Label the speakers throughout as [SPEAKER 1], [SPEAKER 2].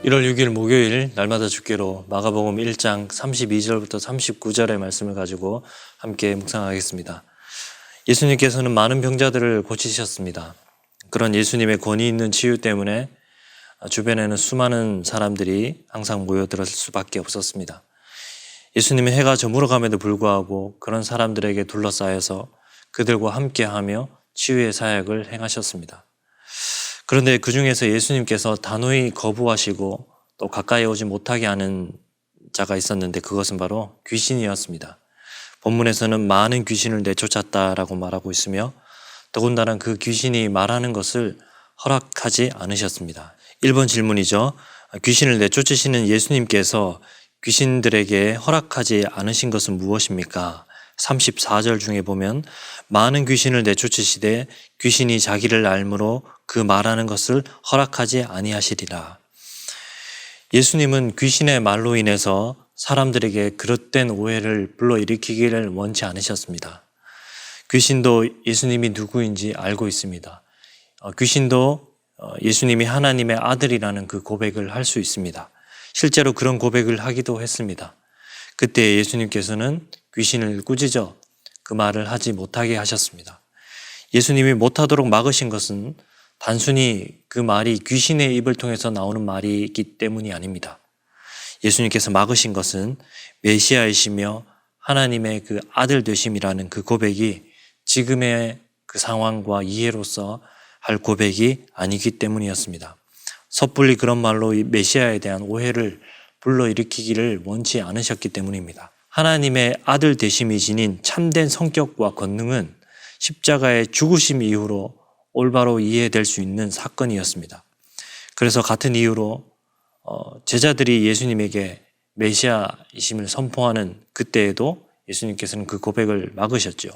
[SPEAKER 1] 1월 6일 목요일 날마다 주께로 마가복음 1장 32절부터 39절의 말씀을 가지고 함께 묵상하겠습니다. 예수님께서는 많은 병자들을 고치셨습니다. 그런 예수님의 권위 있는 치유 때문에 주변에는 수많은 사람들이 항상 모여들었을 수밖에 없었습니다. 예수님은 해가 저물어감에도 불구하고 그런 사람들에게 둘러싸여서 그들과 함께하며 치유의 사역을 행하셨습니다. 그런데 그 중에서 예수님께서 단호히 거부하시고 또 가까이 오지 못하게 하는 자가 있었는데 그것은 바로 귀신이었습니다. 본문에서는 많은 귀신을 내쫓았다라고 말하고 있으며 더군다나 그 귀신이 말하는 것을 허락하지 않으셨습니다. 1번 질문이죠. 귀신을 내쫓으시는 예수님께서 귀신들에게 허락하지 않으신 것은 무엇입니까? 34절 중에 보면 많은 귀신을 내쫓으시되 귀신이 자기를 알므로 그 말하는 것을 허락하지 아니하시리라. 예수님은 귀신의 말로 인해서 사람들에게 그릇된 오해를 불러일으키기를 원치 않으셨습니다. 귀신도 예수님이 누구인지 알고 있습니다. 귀신도 예수님이 하나님의 아들이라는 그 고백을 할 수 있습니다. 실제로 그런 고백을 하기도 했습니다. 그때 예수님께서는 귀신을 꾸짖어 그 말을 하지 못하게 하셨습니다. 예수님이 못하도록 막으신 것은 단순히 그 말이 귀신의 입을 통해서 나오는 말이기 때문이 아닙니다. 예수님께서 막으신 것은 메시아이시며 하나님의 그 아들 되심이라는 그 고백이 지금의 그 상황과 이해로서 할 고백이 아니기 때문이었습니다. 섣불리 그런 말로 이 메시아에 대한 오해를 불러일으키기를 원치 않으셨기 때문입니다. 하나님의 아들 되심이 지닌 참된 성격과 권능은 십자가의 죽으심 이후로 올바로 이해될 수 있는 사건이었습니다. 그래서 같은 이유로 제자들이 예수님에게 메시아이심을 선포하는 그때에도 예수님께서는 그 고백을 막으셨죠.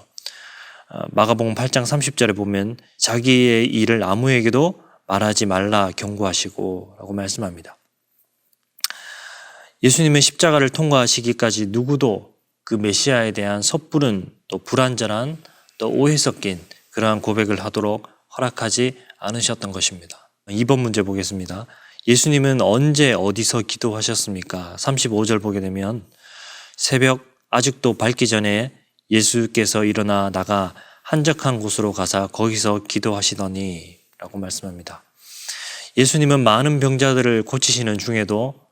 [SPEAKER 1] 마가복음 8장 30절에 보면 자기의 일을 아무에게도 말하지 말라 경고하시고 라고 말씀합니다. 예수님은 십자가를 통과하시기까지 누구도 그 메시아에 대한 섣부른 또 불완전한 또 오해 섞인 그러한 고백을 하도록 허락하지 않으셨던 것입니다. 2번 문제 보겠습니다. 예수님은 언제 어디서 기도하셨습니까? 35절 보게 되면 새벽 아직도 밝기 전에 예수께서 일어나 나가 한적한 곳으로 가사 거기서 기도하시더니 라고 말씀합니다. 예수님은 많은 병자들을 고치시는 중에도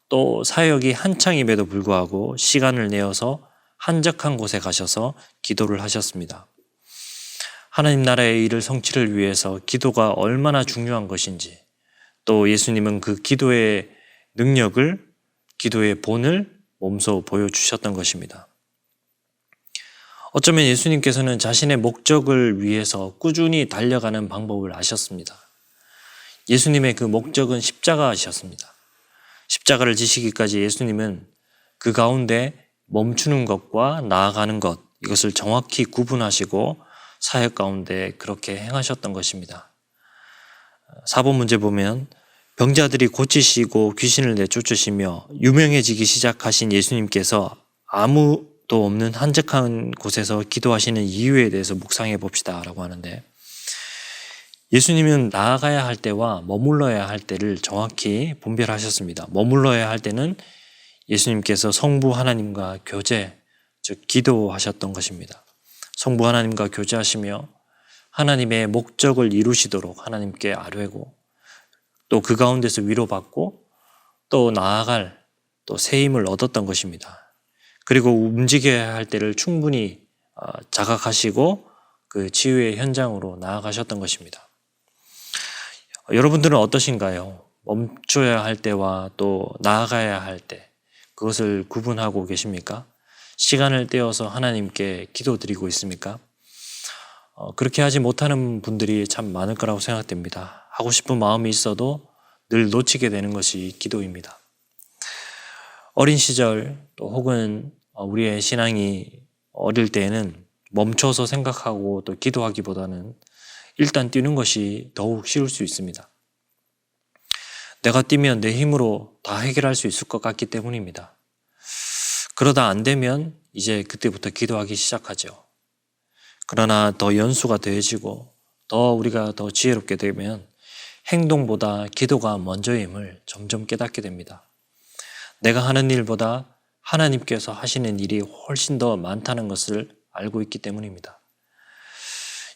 [SPEAKER 1] 또 사역이 한창임에도 불구하고 시간을 내어서 한적한 곳에 가셔서 기도를 하셨습니다. 하나님 나라의 일을 성취를 위해서 기도가 얼마나 중요한 것인지 또 예수님은 그 기도의 능력을 기도의 본을 몸소 보여주셨던 것입니다. 어쩌면 예수님께서는 자신의 목적을 위해서 꾸준히 달려가는 방법을 아셨습니다. 예수님의 그 목적은 십자가이셨습니다. 십자가를 지시기까지 예수님은 그 가운데 멈추는 것과 나아가는 것 이것을 정확히 구분하시고 사역 가운데 그렇게 행하셨던 것입니다. 4번 문제 보면 병자들이 고치시고 귀신을 내쫓으시며 유명해지기 시작하신 예수님께서 아무도 없는 한적한 곳에서 기도하시는 이유에 대해서 묵상해 봅시다 라고 하는데 예수님은 나아가야 할 때와 머물러야 할 때를 정확히 분별하셨습니다. 머물러야 할 때는 예수님께서 성부 하나님과 교제, 즉 기도하셨던 것입니다. 성부 하나님과 교제하시며 하나님의 목적을 이루시도록 하나님께 아뢰고 또 그 가운데서 위로받고 또 나아갈 또 새 힘을 얻었던 것입니다. 그리고 움직여야 할 때를 충분히 자각하시고 그 치유의 현장으로 나아가셨던 것입니다. 여러분들은 어떠신가요? 멈춰야 할 때와 또 나아가야 할 때 그것을 구분하고 계십니까? 시간을 떼어서 하나님께 기도드리고 있습니까? 그렇게 하지 못하는 분들이 참 많을 거라고 생각됩니다. 하고 싶은 마음이 있어도 늘 놓치게 되는 것이 기도입니다. 어린 시절 또 혹은 우리의 신앙이 어릴 때에는 멈춰서 생각하고 또 기도하기보다는 일단 뛰는 것이 더욱 쉬울 수 있습니다. 내가 뛰면 내 힘으로 다 해결할 수 있을 것 같기 때문입니다. 그러다 안 되면 이제 그때부터 기도하기 시작하죠. 그러나 더 연수가 더해지고 더 우리가 더 지혜롭게 되면 행동보다 기도가 먼저임을 점점 깨닫게 됩니다. 내가 하는 일보다 하나님께서 하시는 일이 훨씬 더 많다는 것을 알고 있기 때문입니다.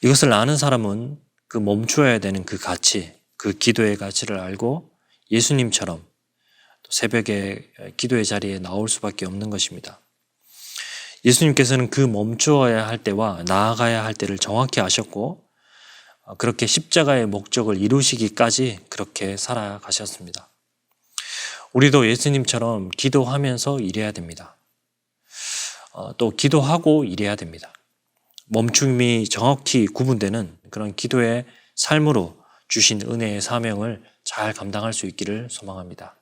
[SPEAKER 1] 이것을 아는 사람은 그 멈추어야 되는 그 가치, 그 기도의 가치를 알고 예수님처럼 또 새벽에 기도의 자리에 나올 수밖에 없는 것입니다. 예수님께서는 그 멈추어야 할 때와 나아가야 할 때를 정확히 아셨고 그렇게 십자가의 목적을 이루시기까지 그렇게 살아가셨습니다. 우리도 예수님처럼 기도하면서 일해야 됩니다. 또 기도하고 일해야 됩니다. 멈춤이 정확히 구분되는 그런 기도의 삶으로 주신 은혜의 사명을 잘 감당할 수 있기를 소망합니다.